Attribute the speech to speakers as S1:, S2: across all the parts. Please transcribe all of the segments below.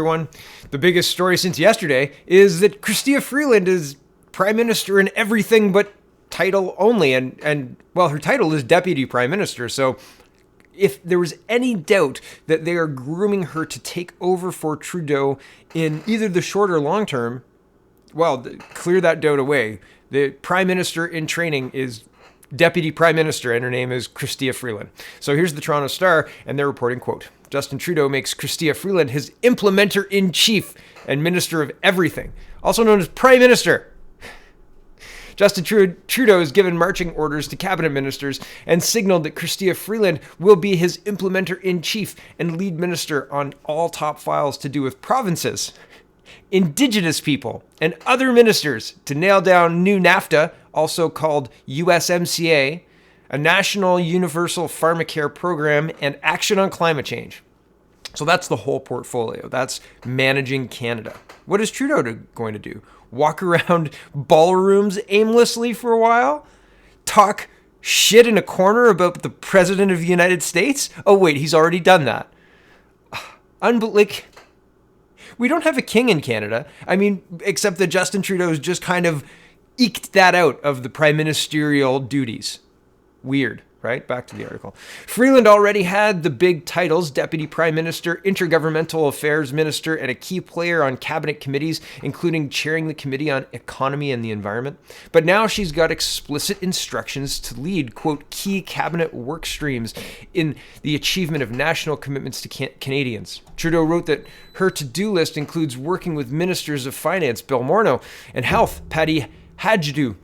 S1: Everyone, the biggest story since yesterday is that Chrystia Freeland is prime minister in everything but title only. And well, her title is deputy prime minister. So if there was any doubt that they are grooming her to take over for Trudeau in either the short or long term, well, clear that doubt away. The prime minister in training is deputy prime minister, and her name is Chrystia Freeland. So here's the Toronto Star, and they're reporting, quote, Justin Trudeau makes Chrystia Freeland his implementer-in-chief and minister of everything, also known as prime minister. Justin Trudeau has given marching orders to cabinet ministers and signaled that Chrystia Freeland will be his implementer-in-chief and lead minister on all top files to do with provinces, Indigenous people, and other ministers to nail down new NAFTA, also called USMCA, a National Universal Pharmacare Program, and action on climate change. So that's the whole portfolio. That's managing Canada. What is Trudeau going to do? Walk around ballrooms aimlessly for a while? Talk shit in a corner about the President of the United States? Oh, wait, he's already done that. We don't have a king in Canada. I mean, except that Justin Trudeau's just kind of eked that out of the prime ministerial duties. Weird, right? Back to the article. Freeland already had the big titles, Deputy Prime Minister, Intergovernmental Affairs Minister, and a key player on cabinet committees, including chairing the Committee on Economy and the Environment. But now she's got explicit instructions to lead, quote, key cabinet work streams in the achievement of national commitments to Canadians. Trudeau wrote that her to-do list includes working with Ministers of Finance, Bill Morneau, and Health, Patty Hajdu,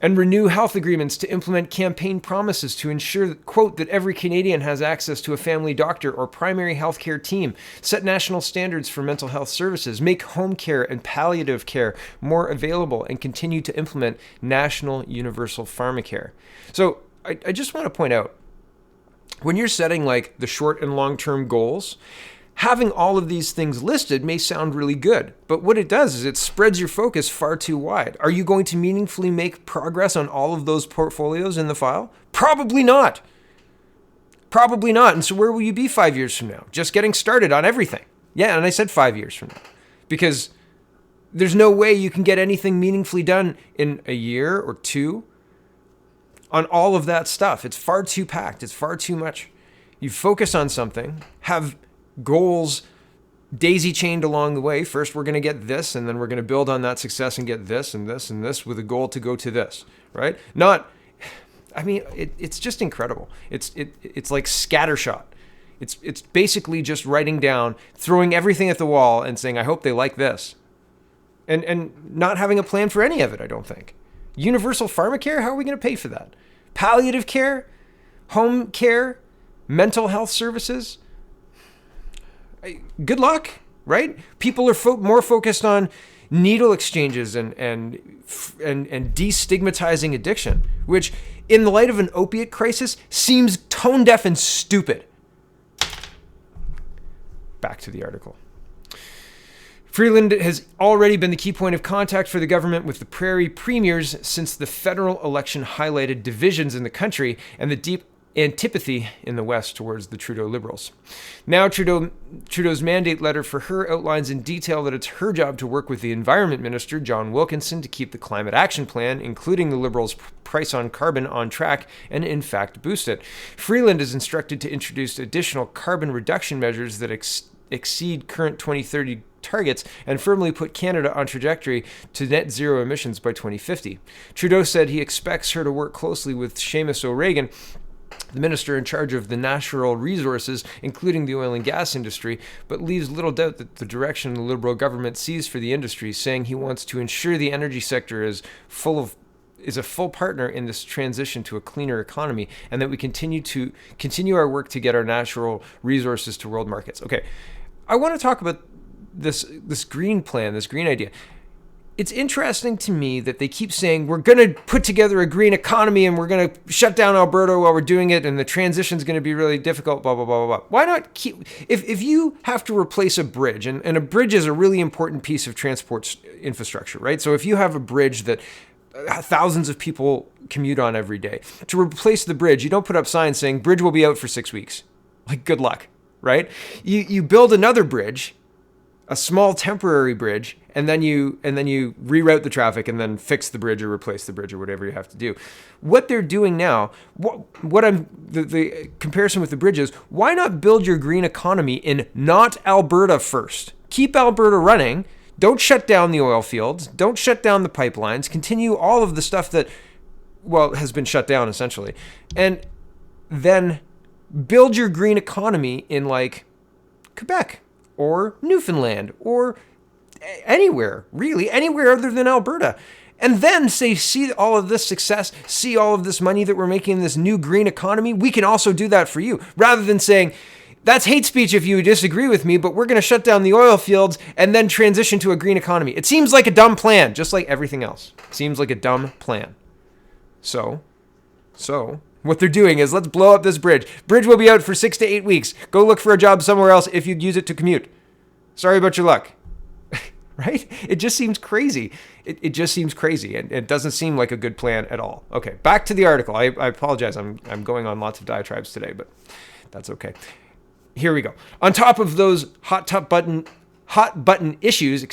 S1: and renew health agreements to implement campaign promises to ensure that, quote, that every Canadian has access to a family doctor or primary health care team, set national standards for mental health services, make home care and palliative care more available, and continue to implement national universal pharmacare. So I just want to point out, when you're setting like the short and long-term goals, having all of these things listed may sound really good, but what it does is it spreads your focus far too wide. Are you going to meaningfully make progress on all of those portfolios in the file? Probably not. Probably not. And so where will you be 5 years from now? Just getting started on everything. Yeah, and I said 5 years from now, because there's no way you can get anything meaningfully done in a year or two on all of that stuff. It's far too packed. It's far too much. You focus on something, have goals daisy chained along the way. First, we're going to get this, and then we're going to build on that success and get this and this and this with a goal to go to this, right? It's just incredible. It's like scattershot. It's basically just writing down, throwing everything at the wall and saying, I hope they like this. And not having a plan for any of it, I don't think. Universal pharmacare, how are we going to pay for that? Palliative care, home care, mental health services. Good luck, right? People are more focused on needle exchanges and destigmatizing addiction, which in the light of an opiate crisis seems tone deaf and stupid. Back to the article. Freeland has already been the key point of contact for the government with the Prairie premiers since the federal election highlighted divisions in the country and the deep antipathy in the West towards the Trudeau Liberals. Now Trudeau's mandate letter for her outlines in detail that it's her job to work with the Environment Minister, John Wilkinson, to keep the Climate Action Plan, including the Liberals' price on carbon, on track and, in fact, boost it. Freeland is instructed to introduce additional carbon reduction measures that exceed current 2030 targets and firmly put Canada on trajectory to net zero emissions by 2050. Trudeau said he expects her to work closely with Seamus O'Regan, the minister in charge of the natural resources, including the oil and gas industry, but leaves little doubt that the direction the Liberal government sees for the industry, saying he wants to ensure the energy sector is a full partner in this transition to a cleaner economy, and that we continue our work to get our natural resources to world markets. Okay, I want to talk about this green plan, this green idea. It's interesting to me that they keep saying we're going to put together a green economy and we're going to shut down Alberta while we're doing it, and the transition's going to be really difficult, blah, blah, blah, blah, blah. Why not keep... If you have to replace a bridge, and a bridge is a really important piece of transport infrastructure, right? So if you have a bridge that thousands of people commute on every day, to replace the bridge, you don't put up signs saying bridge will be out for 6 weeks. Like, good luck, right? You build another bridge a small temporary bridge, and then you reroute the traffic and then fix the bridge or replace the bridge or whatever you have to do. What they're doing now, the comparison with the bridge is, why not build your green economy in not Alberta first? Keep Alberta running. Don't shut down the oil fields. Don't shut down the pipelines. Continue all of the stuff that, well, has been shut down essentially. And then build your green economy in like Quebec or Newfoundland or anywhere, really, anywhere other than Alberta. And then say, see all of this success, see all of this money that we're making in this new green economy. We can also do that for you. Rather than saying, that's hate speech if you disagree with me, but we're going to shut down the oil fields and then transition to a green economy. It seems like a dumb plan, just like everything else. It seems like a dumb plan. So what they're doing is, let's blow up this bridge. Bridge will be out for 6 to 8 weeks. Go look for a job somewhere else if you'd use it to commute. Sorry about your luck. Right? It just seems crazy. It just seems crazy. And it doesn't seem like a good plan at all. Okay, back to the article. I apologize. I'm going on lots of diatribes today, but that's okay. Here we go. On top of those hot button issues,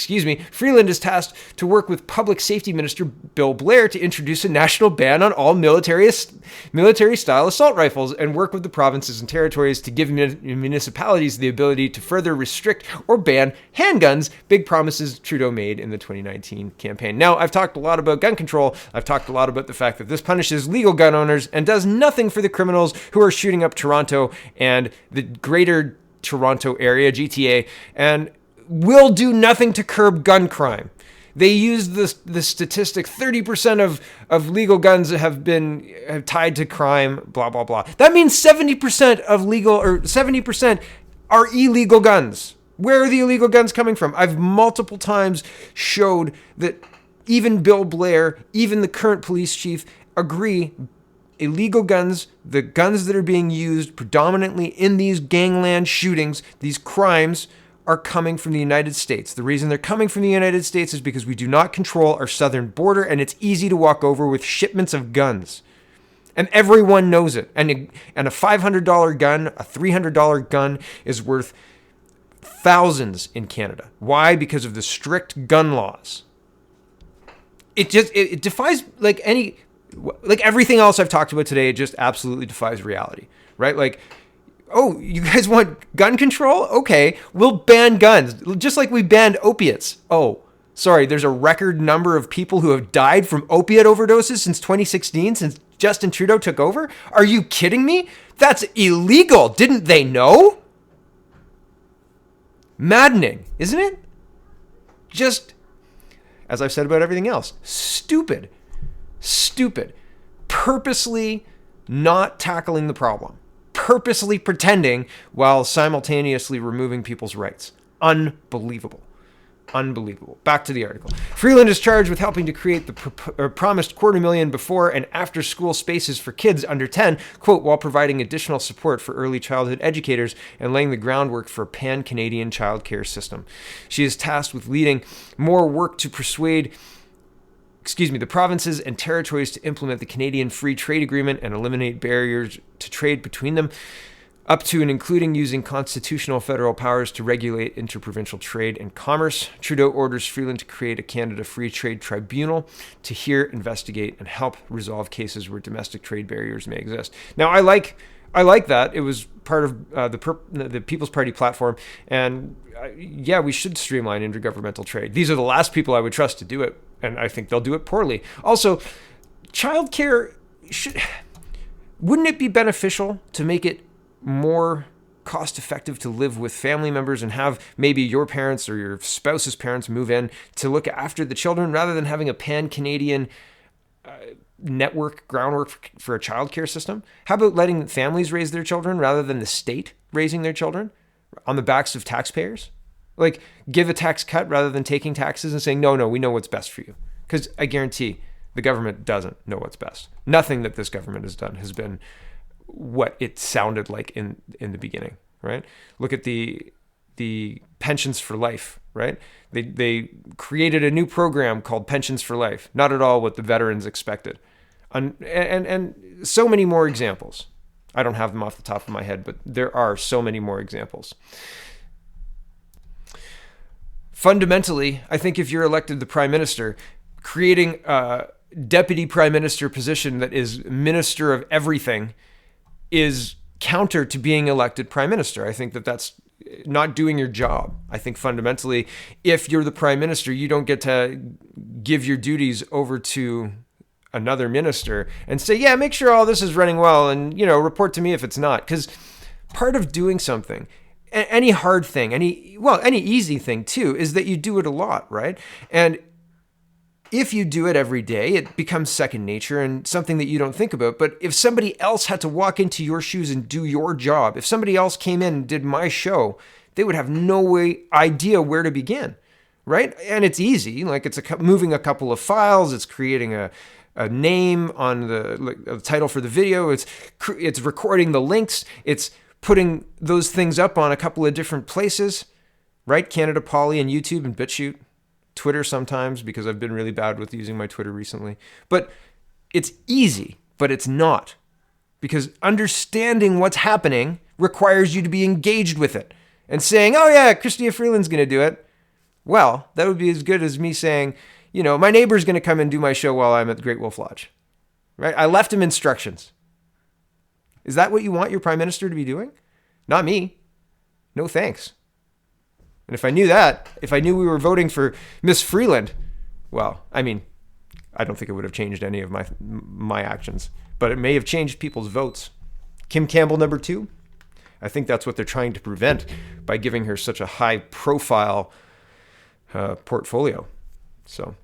S1: Freeland is tasked to work with Public Safety Minister Bill Blair to introduce a national ban on all military-style assault rifles and work with the provinces and territories to give municipalities the ability to further restrict or ban handguns, big promises Trudeau made in the 2019 campaign. Now, I've talked a lot about gun control. I've talked a lot about the fact that this punishes legal gun owners and does nothing for the criminals who are shooting up Toronto and the greater Toronto area, GTA, and will do nothing to curb gun crime. They use the statistic 30% of legal guns have tied to crime, blah, blah, blah. That means 70% of legal, or 70% are illegal guns. Where are the illegal guns coming from? I've multiple times showed that even Bill Blair, even the current police chief, agree illegal guns, the guns that are being used predominantly in these gangland shootings, these crimes, are coming from the United States. The reason they're coming from the United States is because we do not control our southern border, and it's easy to walk over with shipments of guns. And everyone knows it. And a $500 gun, a $300 gun is worth thousands in Canada. Why? Because of the strict gun laws. It defies like everything else I've talked about today. It just absolutely defies reality, right? Like, oh, you guys want gun control? Okay, we'll ban guns, just like we banned opiates. Oh, sorry, there's a record number of people who have died from opiate overdoses since 2016, since Justin Trudeau took over? Are you kidding me? That's illegal. Didn't they know? Maddening, isn't it? Just, as I've said about everything else, stupid. Purposely not tackling the problem. Purposely pretending while simultaneously removing people's rights. Unbelievable. Back to the article. Freeland is charged with helping to create the promised $250,000 before and after school spaces for kids under 10, quote, while providing additional support for early childhood educators and laying the groundwork for a pan-Canadian childcare system. She is tasked with leading more work to persuade the provinces and territories to implement the Canadian Free Trade Agreement and eliminate barriers to trade between them, up to and including using constitutional federal powers to regulate interprovincial trade and commerce. Trudeau orders Freeland to create a Canada Free Trade Tribunal to hear, investigate, and help resolve cases where domestic trade barriers may exist. Now, I like that. It was part of the People's Party platform, and yeah, we should streamline intergovernmental trade. These are the last people I would trust to do it, and I think they'll do it poorly. Also, childcare wouldn't it be beneficial to make it more cost-effective to live with family members and have maybe your parents or your spouse's parents move in to look after the children rather than having a pan-Canadian groundwork for a childcare system? How about letting families raise their children rather than the state raising their children on the backs of taxpayers? Like, give a tax cut rather than taking taxes and saying, no, we know what's best for you. Because I guarantee the government doesn't know what's best. Nothing that this government has done has been what it sounded like in the beginning, right? Look at the Pensions for Life, right? They created a new program called Pensions for Life. Not at all what the veterans expected. And so many more examples. I don't have them off the top of my head, but there are so many more examples. fundamentally, I think if you're elected the prime minister, creating a deputy prime minister position that is minister of everything is counter to being elected prime minister. I think that that's not doing your job. I think fundamentally, if you're the prime minister, you don't get to give your duties over to another minister and say, yeah, make sure all this is running well and, report to me if it's not. Because part of doing something, any hard thing, any easy thing too, is that you do it a lot, right? And if you do it every day, it becomes second nature and something that you don't think about. But if somebody else had to walk into your shoes and do your job, if somebody else came in and did my show, they would have no idea where to begin, right? And it's easy. Like it's moving a couple of files. It's creating a name on the title for the video. It's recording the links. It's putting those things up on a couple of different places, right? Canada Poly and YouTube and Bitchute. Twitter sometimes, because I've been really bad with using my Twitter recently. But it's easy, but it's not. Because understanding what's happening requires you to be engaged with it. And saying, oh yeah, Chrystia Freeland's going to do it. Well, that would be as good as me saying, my neighbor's going to come and do my show while I'm at the Great Wolf Lodge. Right? I left him instructions. Is that what you want your prime minister to be doing? Not me. No thanks. And if I knew we were voting for Miss Freeland, well, I don't think it would have changed any of my actions, but it may have changed people's votes. Kim Campbell, number 2. I think that's what they're trying to prevent by giving her such a high profile portfolio. So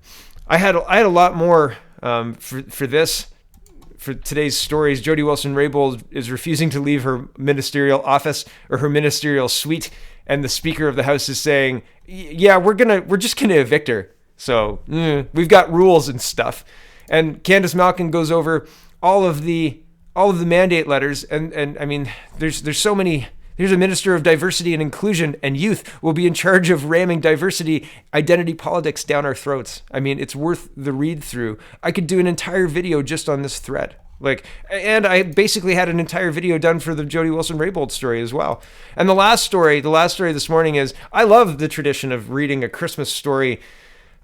S1: I had a lot more for this. For today's stories, Jody Wilson-Raybould is refusing to leave her ministerial office or her ministerial suite, and the Speaker of the House is saying, "Yeah, we're just gonna evict her. So we've got rules and stuff." And Candace Malcom goes over all of the mandate letters, and I mean, there's so many. There's a Minister of Diversity and Inclusion and Youth will be in charge of ramming diversity, identity politics down our throats. I mean, it's worth the read through. I could do an entire video just on this thread. And I basically had an entire video done for the Jody Wilson-Raybould story as well. And the last story this morning is, I love the tradition of reading a Christmas story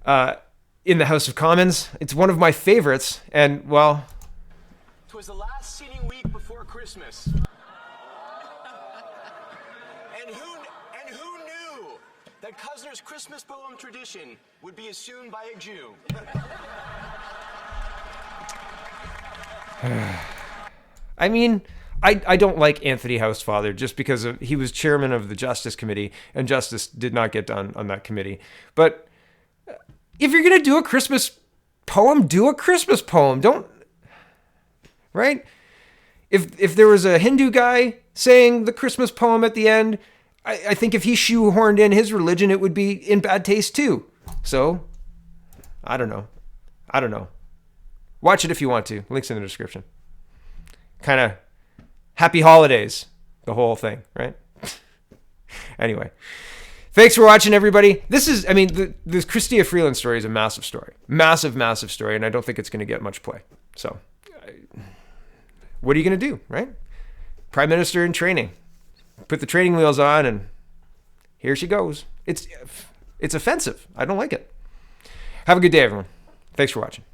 S1: in the House of Commons. It's one of my favorites. And, well,
S2: 'twas the last sitting week before Christmas. And who knew that Cuzner's Christmas poem tradition would be assumed by a Jew?
S1: I mean, I don't like Anthony Housefather just because he was chairman of the Justice Committee, and justice did not get done on that committee. But if you're going to do a Christmas poem, do a Christmas poem. Don't, right? If there was a Hindu guy saying the Christmas poem at the end, I think if he shoehorned in his religion, it would be in bad taste too. So, I don't know. Watch it if you want to. Links in the description. Kind of happy holidays, the whole thing, right? Anyway, thanks for watching, everybody. This Chrystia Freeland story is a massive story. Massive story, and I don't think it's going to get much play. So, what are you going to do, right? Prime Minister in training. Put the training wheels on, and here she goes. It's offensive. I don't like it. Have a good day, everyone. Thanks for watching.